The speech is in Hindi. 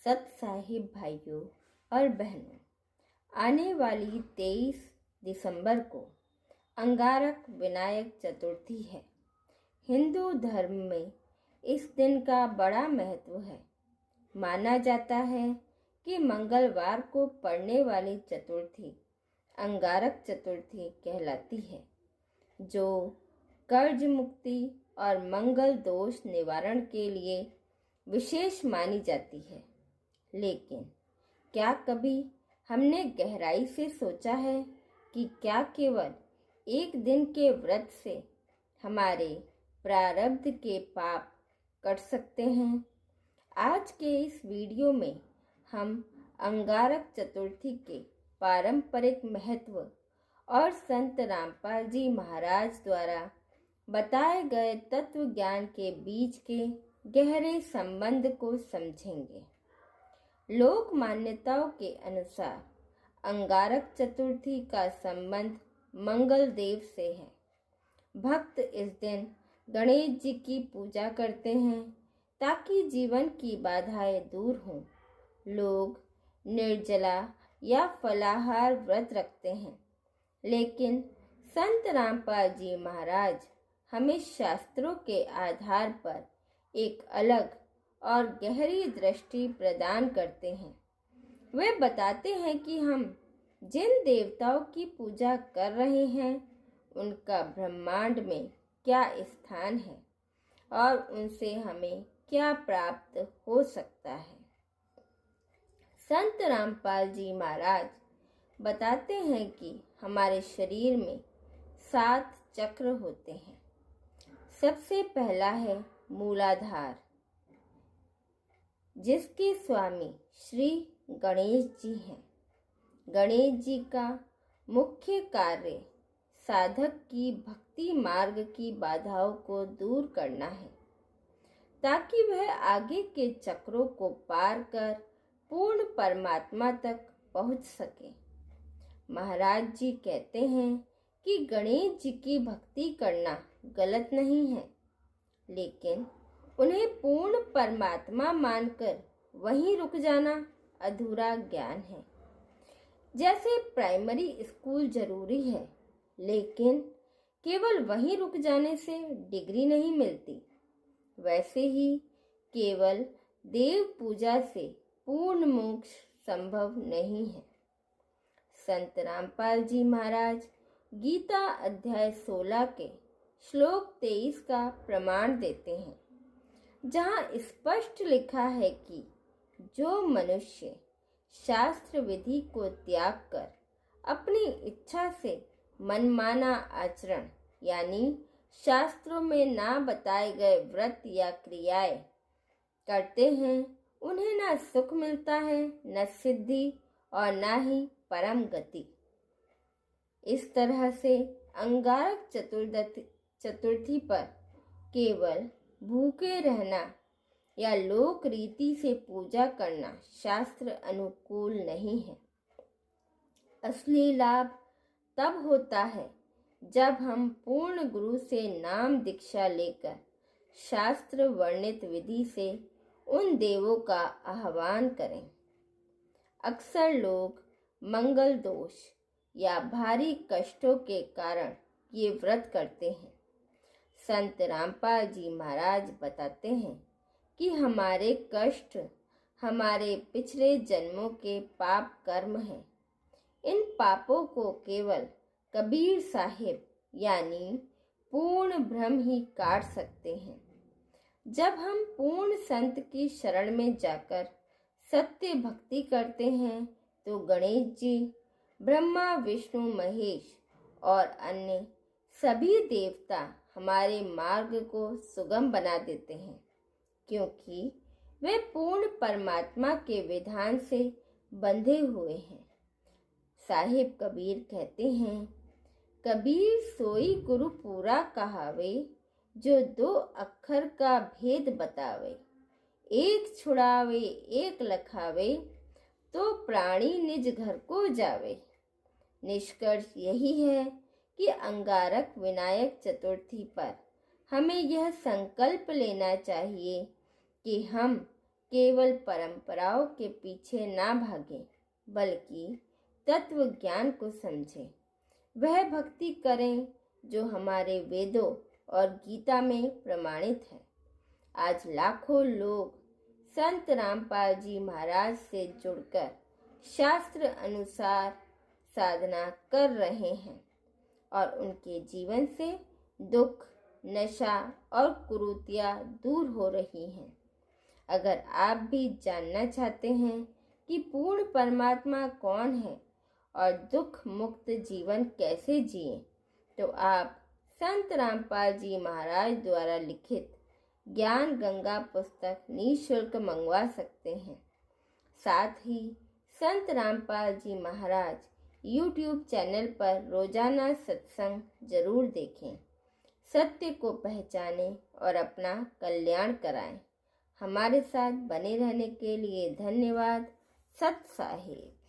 सत साहिब भाइयों और बहनों, आने वाली 23 दिसंबर को अंगारक विनायक चतुर्थी है। हिंदू धर्म में इस दिन का बड़ा महत्व है। माना जाता है कि मंगलवार को पड़ने वाली चतुर्थी अंगारक चतुर्थी कहलाती है, जो कर्ज मुक्ति और मंगल दोष निवारण के लिए विशेष मानी जाती है। लेकिन क्या कभी हमने गहराई से सोचा है कि क्या केवल एक दिन के व्रत से हमारे प्रारब्ध के पाप कट सकते हैं? आज के इस वीडियो में हम अंगारक चतुर्थी के पारंपरिक महत्व और संत रामपाल जी महाराज द्वारा बताए गए तत्व ज्ञान के बीच के गहरे संबंध को समझेंगे। लोक मान्यताओं के अनुसार अंगारक चतुर्थी का संबंध मंगल देव से है। भक्त इस दिन गणेश जी की पूजा करते हैं ताकि जीवन की बाधाएं दूर हों। लोग निर्जला या फलाहार व्रत रखते हैं, लेकिन संत रामपाल जी महाराज हमें शास्त्रों के आधार पर एक अलग और गहरी दृष्टि प्रदान करते हैं। वे बताते हैं कि हम जिन देवताओं की पूजा कर रहे हैं उनका ब्रह्मांड में क्या स्थान है और उनसे हमें क्या प्राप्त हो सकता है। संत रामपाल जी महाराज बताते हैं कि हमारे शरीर में 7 चक्र होते हैं। सबसे पहला है मूलाधार, जिसके स्वामी श्री गणेश जी हैं। गणेश जी का मुख्य कार्य साधक की भक्ति मार्ग की बाधाओं को दूर करना है, ताकि वह आगे के चक्रों को पार कर पूर्ण परमात्मा तक पहुंच सके। महाराज जी कहते हैं कि गणेश जी की भक्ति करना गलत नहीं है, लेकिन उन्हें पूर्ण परमात्मा मानकर वहीं रुक जाना अधूरा ज्ञान है। जैसे प्राइमरी स्कूल जरूरी है, लेकिन केवल वहीं रुक जाने से डिग्री नहीं मिलती, वैसे ही केवल देव पूजा से पूर्ण मोक्ष संभव नहीं है। संत रामपाल जी महाराज गीता अध्याय 16 के श्लोक 23 का प्रमाण देते हैं, जहाँ स्पष्ट लिखा है कि जो मनुष्य शास्त्र विधि को त्याग कर अपनी इच्छा से मनमाना आचरण यानी शास्त्रों में ना बताए गए व्रत या क्रियाएं करते हैं, उन्हें ना सुख मिलता है, न सिद्धि और ना ही परम गति। इस तरह से अंगारक चतुर्थी पर केवल भूखे रहना या लोक रीति से पूजा करना शास्त्र अनुकूल नहीं है। असली लाभ तब होता है जब हम पूर्ण गुरु से नाम दीक्षा लेकर शास्त्र वर्णित विधि से उन देवों का आह्वान करें। अक्सर लोग मंगल दोष या भारी कष्टों के कारण ये व्रत करते हैं। संत रामपाल जी महाराज बताते हैं कि हमारे कष्ट हमारे पिछले जन्मों के पाप कर्म हैं। इन पापों को केवल कबीर साहिब यानी पूर्ण ब्रह्म ही काट सकते हैं। जब हम पूर्ण संत की शरण में जाकर सत्य भक्ति करते हैं तो गणेश जी, ब्रह्मा विष्णु महेश और अन्य सभी देवता हमारे मार्ग को सुगम बना देते हैं, क्योंकि वे पूर्ण परमात्मा के विधान से बंधे हुए हैं। साहिब कबीर कहते हैं, कबीर सोई गुरु पूरा कहावे, जो 2 अक्षर का भेद बतावे। एक छुड़ावे एक लखावे, तो प्राणी निज घर को जावे। निष्कर्ष यही है कि अंगारक विनायक चतुर्थी पर हमें यह संकल्प लेना चाहिए कि हम केवल परंपराओं के पीछे ना भागें, बल्कि तत्व ज्ञान को समझें। वह भक्ति करें जो हमारे वेदों और गीता में प्रमाणित है। आज लाखों लोग संत रामपाल जी महाराज से जुड़कर शास्त्र अनुसार साधना कर रहे हैं और उनके जीवन से दुख, नशा और कुरीतियां दूर हो रही हैं। अगर आप भी जानना चाहते हैं कि पूर्ण परमात्मा कौन है और दुख मुक्त जीवन कैसे जिएं, तो आप संत रामपाल जी महाराज द्वारा लिखित ज्ञान गंगा पुस्तक निःशुल्क मंगवा सकते हैं। साथ ही संत रामपाल जी महाराज YouTube चैनल पर रोजाना सत्संग जरूर देखें। सत्य को पहचानें और अपना कल्याण कराएं। हमारे साथ बने रहने के लिए धन्यवाद। सत साहिब।